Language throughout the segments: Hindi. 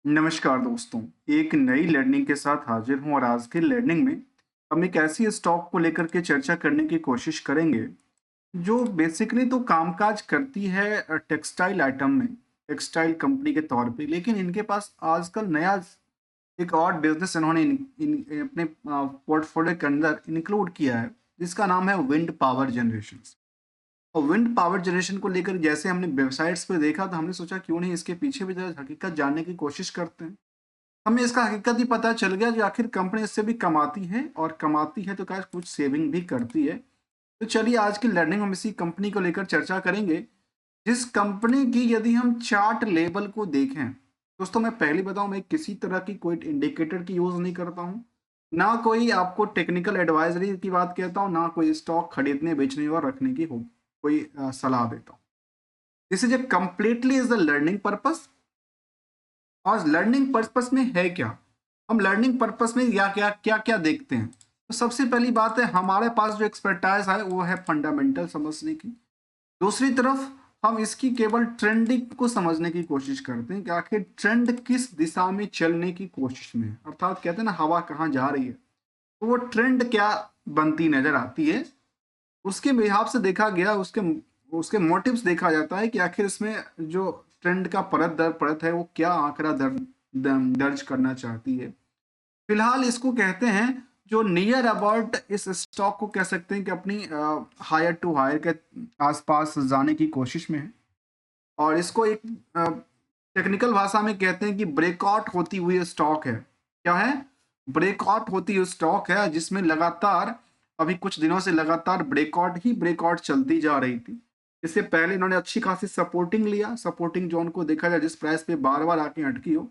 नमस्कार दोस्तों, एक नई लर्निंग के साथ हाजिर हूँ और आज की लर्निंग में हम एक ऐसी स्टॉक को लेकर के चर्चा करने की कोशिश करेंगे जो बेसिकली तो कामकाज करती है टेक्सटाइल आइटम में, टेक्सटाइल कंपनी के तौर पे, लेकिन इनके पास आजकल नया एक और बिजनेस इन्होंने अपने पोर्टफोलियो के अंदर इंक्लूड किया है जिसका नाम है विंड पावर जनरेशन। और विंड पावर जनरेशन को लेकर जैसे हमने वेबसाइट्स पे देखा तो हमने सोचा क्यों नहीं इसके पीछे भी जरा हकीकत जानने की कोशिश करते हैं। हमें इसका हकीकत ही पता चल गया कि आखिर कंपनी इससे भी कमाती है और कमाती है तो क्या कुछ सेविंग भी करती है। तो चलिए आज की लर्निंग हम इसी कंपनी को लेकर चर्चा करेंगे जिस कंपनी की यदि हम चार्ट लेवल को देखें। दोस्तों मैं पहले बताऊं, मैं किसी तरह की कोई इंडिकेटर की यूज नहीं करता हूं, ना कोई आपको टेक्निकल एडवाइजरी की बात कहता हूं, ना कोई स्टॉक खरीदने बेचने और रखने की हो कोई सलाह देता हूं। This is a completely is the learning purpose. और लर्निंग पर्पस में है क्या, हम लर्निंग पर्पस में क्या क्या क्या क्या देखते हैं। तो सबसे पहली बात है हमारे पास जो एक्सपर्टाइज है वो है फंडामेंटल समझने की। दूसरी तरफ हम इसकी केवल ट्रेंडिंग को समझने की कोशिश करते हैं कि आखिर ट्रेंड किस दिशा में चलने की कोशिश में है, अर्थात कहते हैं ना हवा कहाँ जा रही है, तो वो ट्रेंड क्या बनती नजर आती है उसके बिहाव से देखा गया, उसके उसके मोटिव्स देखा जाता है कि आखिर इसमें जो ट्रेंड का परत दर परत है वो क्या आंकड़ा दर्ज करना चाहती है। फिलहाल इसको कहते हैं जो नियर अबाउट, इस स्टॉक को कह सकते हैं कि अपनी हायर टू हायर के आसपास जाने की कोशिश में है। और इसको एक टेक्निकल भाषा में कहते हैं कि ब्रेकआउट होती हुई स्टॉक है। क्या है? ब्रेकआउट होती हुई स्टॉक है जिसमें लगातार अभी कुछ दिनों से लगातार ब्रेकआउट ही ब्रेकआउट चलती जा रही थी। इससे पहले इन्होंने अच्छी खासी सपोर्टिंग लिया, सपोर्टिंग जोन को देखा जाए जिस प्राइस पे बार बार आके अटकी हो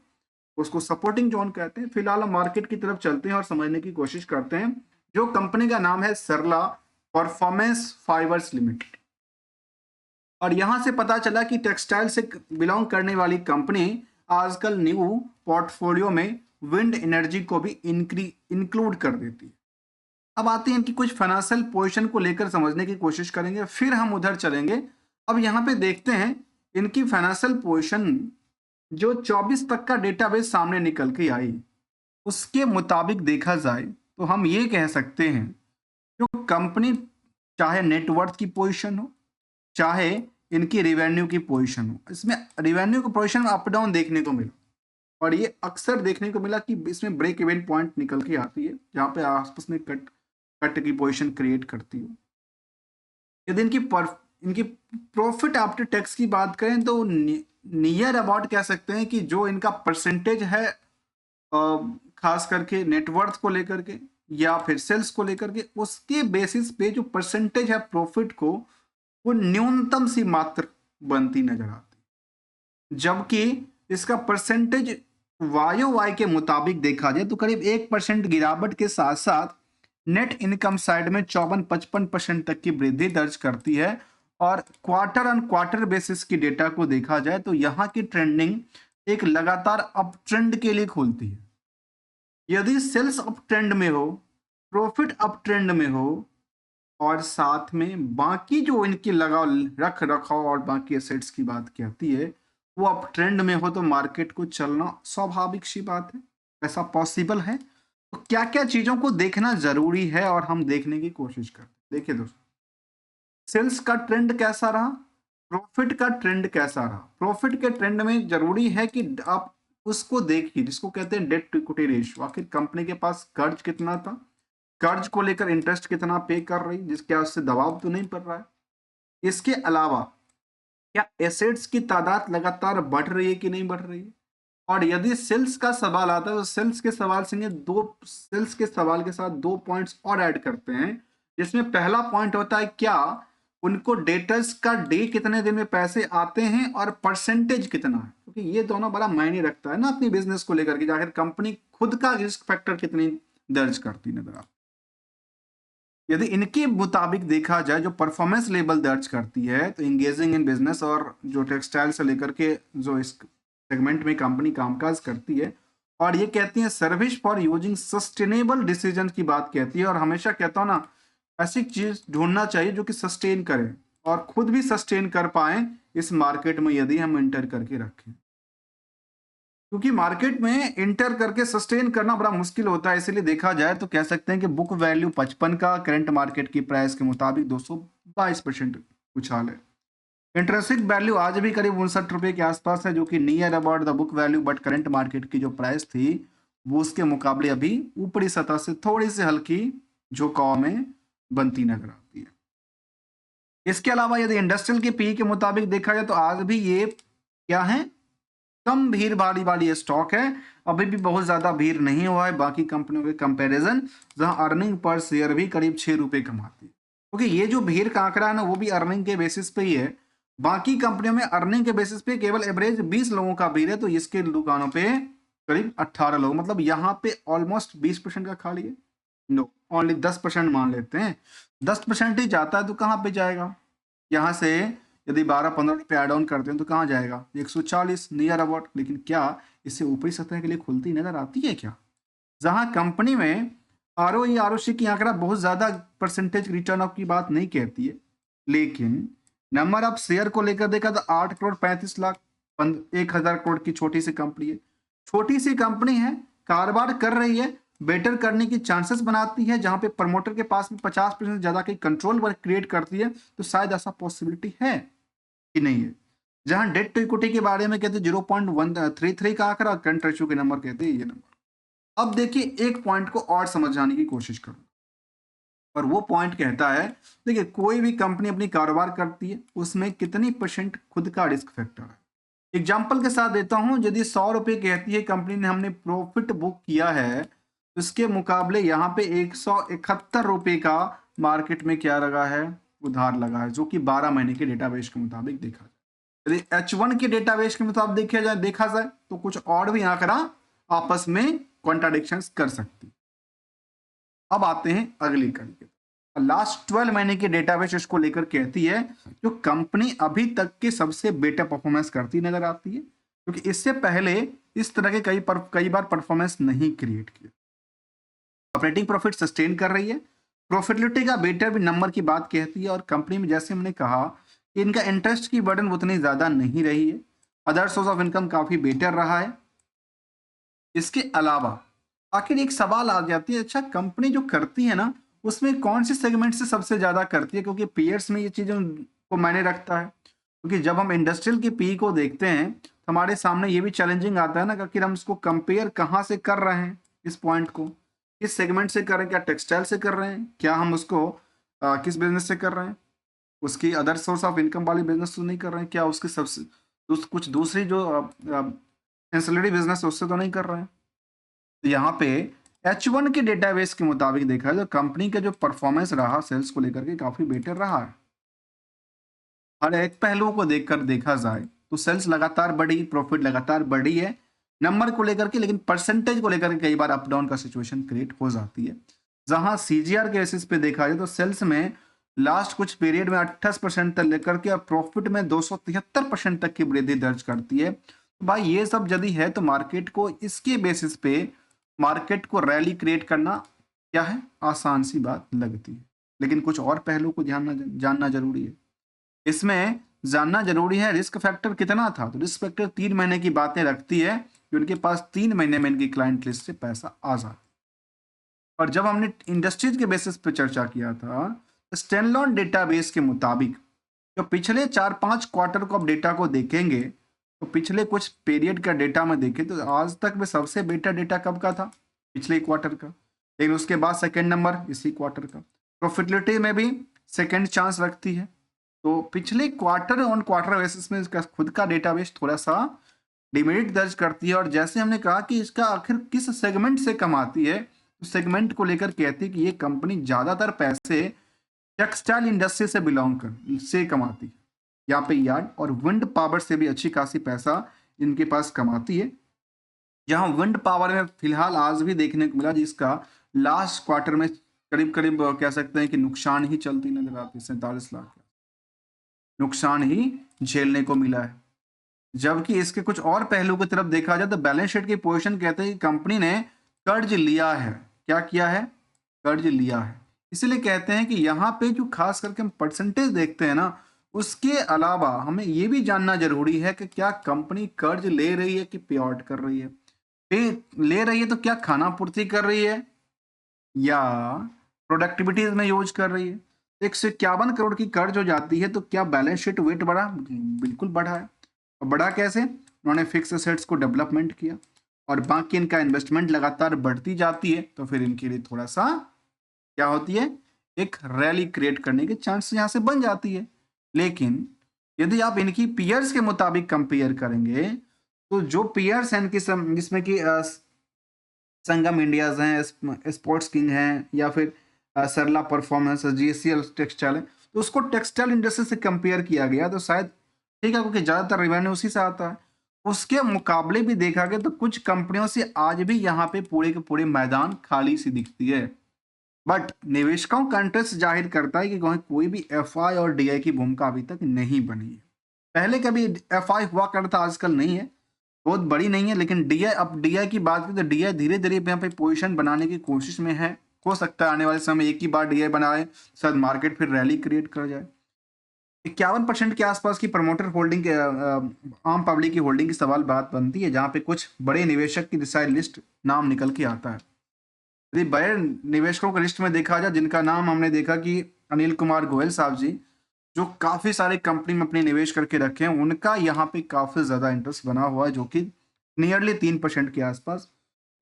उसको सपोर्टिंग जोन कहते हैं। फिलहाल हम मार्केट की तरफ चलते हैं और समझने की कोशिश करते हैं। जो कंपनी का नाम है सरला परफॉर्मेंस फाइबर्स लिमिटेड। और यहां से पता चला कि टेक्सटाइल से बिलोंग करने वाली कंपनी आजकल न्यू पोर्टफोलियो में विंड एनर्जी को भी इंक्लूड कर देती है। अब आते हैं इनकी कुछ फाइनेंशियल पोजीशन को लेकर समझने की कोशिश करेंगे, फिर हम उधर चलेंगे। अब यहाँ पे देखते हैं इनकी फाइनेंशियल पोजीशन जो 24 तक का डेटाबेस सामने निकल के आई, उसके मुताबिक देखा जाए तो हम ये कह सकते हैं जो कंपनी, चाहे नेटवर्थ की पोजीशन हो चाहे इनकी रिवेन्यू की पोजीशन हो, इसमें रिवेन्यू की पोजीशन अप डाउन देखने को मिला। और ये अक्सर देखने को मिला कि इसमें ब्रेक इवन पॉइंट निकल के आती है जहां पे आपस में कट कट की पोजीशन क्रिएट करती हो। यदि इनकी प्रॉफिट आफ्टर टैक्स की बात करें तो नियर अबाउट कह सकते हैं कि जो इनका परसेंटेज है खास करके नेटवर्थ को लेकर के या फिर सेल्स को लेकर के, उसके बेसिस पे जो परसेंटेज है प्रॉफिट को वो न्यूनतम सी मात्र बनती नजर आती। जबकि इसका परसेंटेज वायो वाई के मुताबिक देखा जाए तो करीब 1% गिरावट के साथ साथ नेट इनकम साइड में 54-55% तक की वृद्धि दर्ज करती है। और क्वार्टर ऑन क्वार्टर बेसिस की डेटा को देखा जाए तो यहाँ की ट्रेंडिंग एक लगातार अप ट्रेंड के लिए खुलती है। यदि सेल्स अप ट्रेंड में हो, प्रॉफिट अप ट्रेंड में हो और साथ में बाकी जो इनकी लगा रख रखाव और बाकी एसेट्स की बात कहती है वो अप ट्रेंड में हो तो मार्केट को चलना स्वाभाविक सी बात है, ऐसा पॉसिबल है। तो क्या क्या चीजों को देखना जरूरी है और हम देखने की कोशिश करते हैं। देखिए दोस्तों, सेल्स का ट्रेंड कैसा रहा, प्रॉफिट का ट्रेंड कैसा रहा। प्रॉफिट के ट्रेंड में जरूरी है कि आप उसको देखिए जिसको कहते हैं डेट टू इक्विटी रेशियो, आखिर कंपनी के पास कर्ज कितना था, कर्ज को लेकर इंटरेस्ट कितना पे कर रही, जिसके उससे दबाव तो नहीं पड़ रहा है। इसके अलावा क्या एसेट्स की तादाद लगातार बढ़ रही है कि नहीं बढ़ रही है। और यदि सेल्स का सवाल आता है तो सेल्स के सवाल से दो सेल्स के सवाल के साथ दो पॉइंट्स और ऐड करते हैं, जिसमें पहला पॉइंट होता है क्या उनको डेटर्स का डे कितने दिन में पैसे आते हैं और परसेंटेज कितना है, क्योंकि ये दोनों बड़ा मायने रखता है ना अपनी बिजनेस को लेकर के आखिर कंपनी खुद का रिस्क फैक्टर कितनी दर्ज करती नजर आता है। यदि इनके मुताबिक देखा जाए जो परफॉर्मेंस लेवल दर्ज करती है तो इंगेजिंग इन बिजनेस और जो टेक्सटाइल से लेकर के जो इस सेगमेंट में कंपनी कामकाज करती है, और ये कहती है service for using sustainable decision की बात कहती है। और हमेशा कहता हूं ना, ऐसी चीज ढूंढना चाहिए जो कि सस्टेन करे और खुद भी सस्टेन कर पाए इस मार्केट में यदि हम एंटर करके रखें। क्योंकि मार्केट में इंटर करके सस्टेन करना बड़ा मुश्किल होता है, इसीलिए देखा जाए तो कह सकते हैं कि बुक वैल्यू 55 का करंट मार्केट की प्राइस के मुताबिक 222% उछाल है। इंटरेंसिक वैल्यू आज भी करीब 59 रुपए के आसपास है, जो कि near about the book value, but current market की जो प्राइस थी वो उसके मुकाबले अभी ऊपरी सतह से थोड़ी सी हल्की झुकाव में बनती नजर आती है। इसके अलावा यदि इंडस्ट्रियल के पी के मुताबिक देखा जाए तो आज भी ये क्या है, कम भीड़ भारी वाली ये स्टॉक है। अभी भी बहुत ज्यादा भीड़ नहीं हुआ है बाकी कंपनियों के कंपैरिजन, जहां अर्निंग पर शेयर भी करीब 6 रुपए कमाती है। क्योंकि ये जो भीड़ का आंकड़ा है ना, वो भी अर्निंग के बेसिस पे ही है। बाकी कंपनियों में अर्निंग के बेसिस पे केवल एवरेज 20 लोगों का भीड़ है, तो इसके दुकानों पे करीब 18 लोग, मतलब यहाँ पे ऑलमोस्ट 20% का खाली है। नो, ओनली 10% मान लेते हैं। 10% ही जाता है तो कहाँ पे जाएगा? यहाँ से यदि 12-15 रुपये एड ऑन करते हैं तो कहाँ जाएगा? 140 नियर अबाउट। लेकिन क्या इससे ऊपरी सतह के लिए खुलती नजर आती है क्या? जहां कंपनी में आरओई आरओसी की आंकड़ा बहुत ज्यादा परसेंटेज रिटर्न ऑफ की बात नहीं कहती है, लेकिन नंबर ऑफ शेयर को लेकर देखा तो 8 करोड़ 35 लाख 1,000 करोड़ की छोटी सी कंपनी है। छोटी सी कंपनी है, कारोबार कर रही है, बेटर करने की चांसेस बनाती है, जहां पे प्रमोटर के पास में 50% ज्यादा की कंट्रोल वर्क क्रिएट करती है, तो शायद ऐसा पॉसिबिलिटी है कि नहीं है। जहां डेट टू इक्विटी के बारे में कहते हैं 0.133 का आंकड़ा, करंट रेशियो के नंबर कहते हैं ये नंबर। अब देखिए एक पॉइंट को और समझाने की कोशिश करूं, और वो पॉइंट कहता है, देखिए कोई भी कंपनी अपनी कारोबार करती है, उसमें कितनी परसेंट खुद का रिस्क फैक्टर है। एग्जाम्पल के साथ देता हूं, यदि 100 रुपए कहती है कंपनी ने, हमने प्रॉफिट बुक किया है, तो उसके मुकाबले यहाँ पे 171 रुपए का मार्केट में क्या लगा है? उधार लगा है, जो कि 12 महीने के डेटाबेस के मुताबिक देखा जाए। यदि H1 के डेटाबेस के मुताबिक देखा जाए तो कुछ और भी आंकड़ा आपस में कॉन्ट्राडिक्शंस कर सकती। अब आते हैं अगली कड़ी के, लास्ट 12 महीने के डेटाबेस इसको लेकर कहती है जो कंपनी अभी तक के सबसे बेटर परफॉर्मेंस करती नजर आती है, क्योंकि इससे पहले इस तरह के कई बार परफॉर्मेंस नहीं क्रिएट किया। ऑपरेटिंग प्रॉफिट सस्टेन कर रही है, प्रॉफिटेबिलिटी का बेटर भी नंबर की बात कहती है, और कंपनी में जैसे हमने कहा कि इनका इंटरेस्ट की बर्डन उतनी ज्यादा नहीं रही है, अदर सोर्स ऑफ इनकम काफी बेटर रहा है। इसके अलावा आखिर एक सवाल आ जाती है, अच्छा कंपनी जो करती है ना, उसमें कौन सी सेगमेंट से सबसे ज्यादा करती है? क्योंकि पीयर्स में ये चीजों को मायने रखता है। क्योंकि जब हम इंडस्ट्रियल की पी को देखते हैं तो हमारे सामने ये भी चैलेंजिंग आता है ना कि हम इसको कंपेयर कहाँ से कर रहे हैं, इस पॉइंट को किस सेगमेंट से कर रहे हैं? क्या टेक्सटाइल से कर रहे हैं? क्या हम उसको किस बिजनेस से कर रहे हैं? उसकी अदर सोर्स ऑफ इनकम वाली बिजनेस तो नहीं कर रहे हैं? क्या उसकी सबसे कुछ दूसरी जो एंसिलरी बिजनेस है उससे तो नहीं कर रहे हैं? तो यहाँ पे H1 के डेटाबेस के मुताबिक देखा जाए तो कंपनी का जो परफॉर्मेंस रहा सेल्स को लेकर के काफी बेटर रहा है। हर एक पहलू को देखकर देखा जाए तो सेल्स लगातार बढ़ी, प्रॉफिट लगातार बढ़ी है नंबर को लेकर के, लेकिन परसेंटेज को लेकर के कई बार अप डाउन का सिचुएशन क्रिएट हो जाती है। जहां सीजीआर के बेसिस पे देखा जाए तो सेल्स में लास्ट कुछ पीरियड में 28% तक लेकर के और प्रॉफिट में 273% तक की वृद्धि दर्ज करती है। तो भाई ये सब यदि है तो मार्केट को इसके बेसिस पे मार्केट को रैली क्रिएट करना क्या है, आसान सी बात लगती है। लेकिन कुछ और पहलू को जानना जरूरी है। इसमें जानना जरूरी है रिस्क फैक्टर कितना था। तो रिस्क फैक्टर 3 महीने की बातें रखती है कि उनके पास 3 महीने में इनकी क्लाइंट लिस्ट से पैसा आ जाता। और जब हमने इंडस्ट्रीज के बेसिस पे चर्चा किया था, स्टैंडअलोन डेटाबेस के मुताबिक जो पिछले 4-5 क्वार्टर को आप डेटा को देखेंगे तो पिछले कुछ पीरियड का डेटा में देखें तो आज तक में सबसे बेटर डेटा कब का था? पिछले क्वार्टर का। लेकिन उसके बाद सेकेंड नंबर इसी क्वार्टर का। प्रॉफिटेबिलिटी में भी सेकेंड चांस रखती है। तो पिछले क्वार्टर ऑन क्वार्टर बेसिस में इसका खुद का डेटाबेस थोड़ा सा डिमेरिट दर्ज करती है। और जैसे हमने कहा कि इसका आखिर किस सेगमेंट से कमाती है, उस सेगमेंट को लेकर कहती है कि ये कंपनी ज्यादातर पैसे टेक्सटाइल इंडस्ट्री से कमाती है। यहाँ पे यार्ड और विंड पावर से भी अच्छी खासी पैसा इनके पास कमाती है। जहां विंड पावर में फिलहाल आज भी देखने को मिला जिसका लास्ट क्वार्टर में करीब करीब कह सकते हैं कि नुकसान ही चलती नजर आती है। 47 लाख नुकसान ही झेलने को मिला है। जबकि इसके कुछ और पहलू की तरफ देखा जाए तो बैलेंस शीट की पोजीशन कहते हैं कि कंपनी ने कर्ज लिया है। क्या किया है? कर्ज लिया है। इसीलिए कहते हैं कि यहाँ पे जो खास करके हम परसेंटेज देखते हैं ना, उसके अलावा हमें ये भी जानना ज़रूरी है कि क्या कंपनी कर्ज ले रही है कि पे आउट कर रही है? पे ले रही है तो क्या खानापूर्ति कर रही है या प्रोडक्टिविटीज़ में यूज़ कर रही है? 151 करोड़ की कर्ज हो जाती है तो क्या बैलेंस शीट वेट बढ़ा? बिल्कुल बढ़ा है। और बढ़ा कैसे? उन्होंने फिक्स एसेट्स को डेवलपमेंट किया और बाकी इनका इन्वेस्टमेंट लगातार बढ़ती जाती है तो फिर इनके लिए थोड़ा-सा क्या होती है? एक रैली क्रिएट करने के चांस यहाँ से बन जाती है। लेकिन यदि आप इनकी पीयर्स के मुताबिक कंपेयर करेंगे, तो जो पीयर्स हैं इनकी जिसमें कि संगम इंडियाज़ हैं, स्पोर्ट्स किंग हैं या फिर सरला परफॉर्मेंस है, जीसीएल टेक्सटाइल है, तो उसको टेक्सटाइल इंडस्ट्री से कंपेयर किया गया तो शायद ठीक है क्योंकि ज़्यादातर रेवेन्यू उसी से आता है। उसके मुकाबले भी देखा गया तो कुछ कंपनियों से आज भी यहाँ पे पूरे के पूरे मैदान खाली सी दिखती है। बट निवेशकों का इंटरेस्ट जाहिर करता है कि कोई भी एफआई और डीआई की भूमिका अभी तक नहीं बनी है। पहले कभी एफआई हुआ करता, आजकल नहीं है, बहुत बड़ी नहीं है, लेकिन डीआई, अब डीआई की बात करें तो डीआई धीरे धीरे यहाँ पे पोजीशन बनाने की कोशिश में है। हो सकता है आने वाले समय एक ही बार डीआई बनाए, शायद मार्केट फिर रैली क्रिएट कर जाए। 51% के आसपास की प्रमोटर होल्डिंग के आम पब्लिक की होल्डिंग की सवाल बात बनती है, जहाँ पे कुछ बड़े निवेशक की डिसाइड लिस्ट नाम निकल के आता है। यदि बड़े निवेशकों के लिस्ट में देखा जाए जिनका नाम हमने देखा कि अनिल कुमार गोयल साहब जी, जो काफ़ी सारे कंपनी में अपने निवेश करके रखे हैं, उनका यहाँ पे काफ़ी ज़्यादा इंटरेस्ट बना हुआ है जो कि नियरली 3% के आसपास।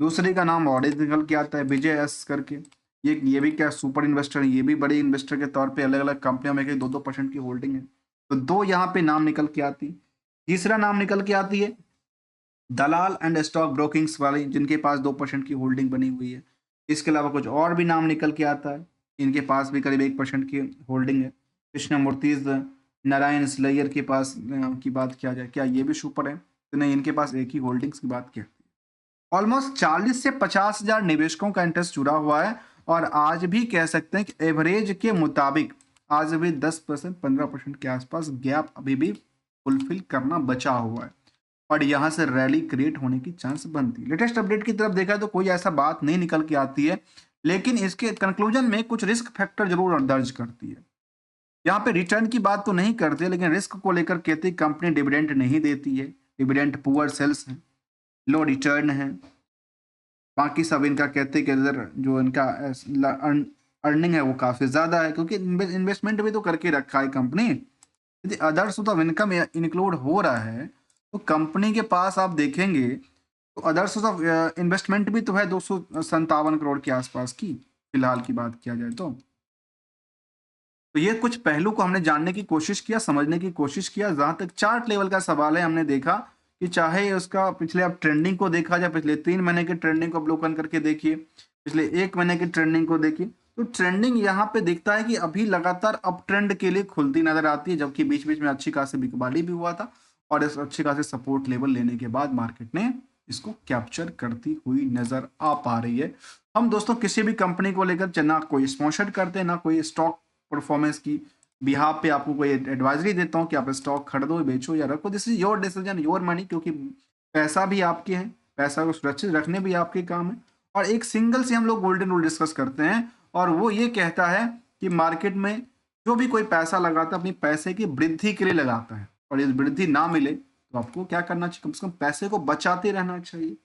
दूसरे का नाम ऑडिट निकल के आता है विजय एस करके, ये भी क्या सुपर इन्वेस्टर है, ये भी बड़े इन्वेस्टर के तौर पे अलग अलग कंपनियों में 2-2% की होल्डिंग है। तो दो यहाँ पे नाम निकल के आती। तीसरा नाम निकल के आती है दलाल एंड स्टॉक ब्रोकिंग्स वाली, जिनके पास 2% की होल्डिंग बनी हुई है। इसके अलावा कुछ और भी नाम निकल के आता है, इनके पास भी करीब 1% की होल्डिंग है। कृष्णमूर्तिज नारायण स्लेयर के पास की बात किया जाए, क्या ये भी सुपर है? तो नहीं, इनके पास एक ही होल्डिंग्स की बात की। ऑलमोस्ट 40 से 50,000 निवेशकों का इंटरेस्ट जुड़ा हुआ है और आज भी कह सकते हैं कि एवरेज के मुताबिक आज भी 10% 15% के आसपास गैप अभी भी फुलफिल करना बचा हुआ है और यहाँ से रैली क्रिएट होने की चांस बनती है। लेटेस्ट अपडेट की तरफ देखा तो कोई ऐसा बात नहीं निकल के आती है, लेकिन इसके कंक्लूजन में कुछ रिस्क फैक्टर जरूर दर्ज करती है। यहाँ पे रिटर्न की बात तो नहीं करते, लेकिन रिस्क को लेकर कहते कंपनी डिविडेंड नहीं देती है, डिविडेंड पुअर सेल्स है, लो रिटर्न है। बाकी सब इनका कहते हैं कि इधर जो इनका अर्निंग है वो काफ़ी ज़्यादा है क्योंकि इन्वेस्टमेंट भी तो करके रखा है कंपनी। यदि other source of income include हो रहा है तो कंपनी के पास आप देखेंगे तो अदर सोर्स ऑफ इन्वेस्टमेंट भी तो है 257 करोड़ के आसपास की, फिलहाल की बात किया जाए तो ये कुछ पहलू को हमने जानने की कोशिश किया, समझने की कोशिश किया। जहाँ तक चार्ट लेवल का सवाल है, हमने देखा कि चाहे उसका पिछले आप ट्रेंडिंग को देखा जाए, पिछले 3 महीने के ट्रेंडिंग को अवलोकन करके देखिए, पिछले 1 महीने की ट्रेंडिंग को देखिए, तो ट्रेंडिंग यहाँ पे दिखता है कि अभी लगातार अप ट्रेंड के लिए खुलती नजर आती है, जबकि बीच बीच में अच्छी खासी बिकवाली भी हुआ था और इस अच्छी खासी सपोर्ट लेवल लेने के बाद मार्केट ने इसको कैप्चर करती हुई नजर आ पा रही है। हम दोस्तों किसी भी कंपनी को लेकर ना कोई स्पॉन्सर करते हैं, ना कोई स्टॉक परफॉर्मेंस की बिहाफ पे आपको कोई एडवाइजरी देता हूँ कि आप स्टॉक खरीदो, बेचो या रखो। This is your decision, your money, क्योंकि पैसा भी आपके हैं, पैसा को सुरक्षित रखने भी आपके काम है। और एक सिंगल से हम लोग गोल्डन रूल डिस्कस करते हैं और वो ये कहता है कि मार्केट में जो भी कोई पैसा लगाता है अपनी पैसे की वृद्धि के लिए लगाता है और यदि वृद्धि ना मिले तो आपको क्या करना चाहिए? कम से कम पैसे को बचाते रहना चाहिए।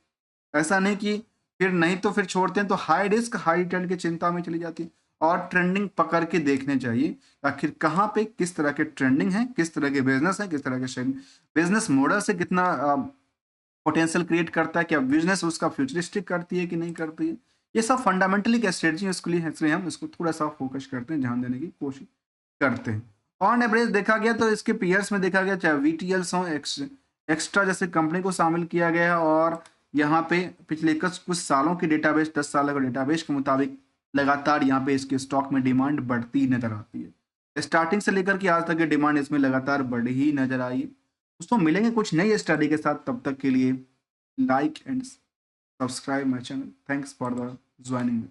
ऐसा नहीं कि फिर नहीं तो फिर छोड़ते हैं तो हाई रिस्क हाई रिटर्न की चिंता में चली जाती है। और ट्रेंडिंग पकड़ के देखने चाहिए आखिर कहाँ पे किस तरह के ट्रेंडिंग है, किस तरह के बिजनेस है, किस तरह के बिजनेस मॉडल से कितना पोटेंशियल क्रिएट करता है, क्या बिजनेस उसका फ्यूचरिस्टिक करती है कि नहीं करती है। ये सब फंडामेंटली क्या स्ट्रेटजी इसके लिए है, इसलिए हम इसको थोड़ा सा फोकस करते हैं, ध्यान देने की कोशिश करते हैं। ऑन एवरेज देखा गया तो इसके पीयर्स में देखा गया, चाहे वीटीएल्स हों, एक्स्ट्रा जैसे कंपनी को शामिल किया गया है और यहाँ पे पिछले कुछ सालों की डेटाबेस, 10 साल का डेटाबेस के मुताबिक लगातार यहाँ पे इसके स्टॉक में डिमांड बढ़ती नजर आती है। स्टार्टिंग से लेकर के आज तक की डिमांड इसमें लगातार बढ़ी ही नजर आई है। दोस्तों मिलेंगे कुछ नई स्टडी के साथ, तब तक के लिए like and subscribe my channel. Thanks for the joining.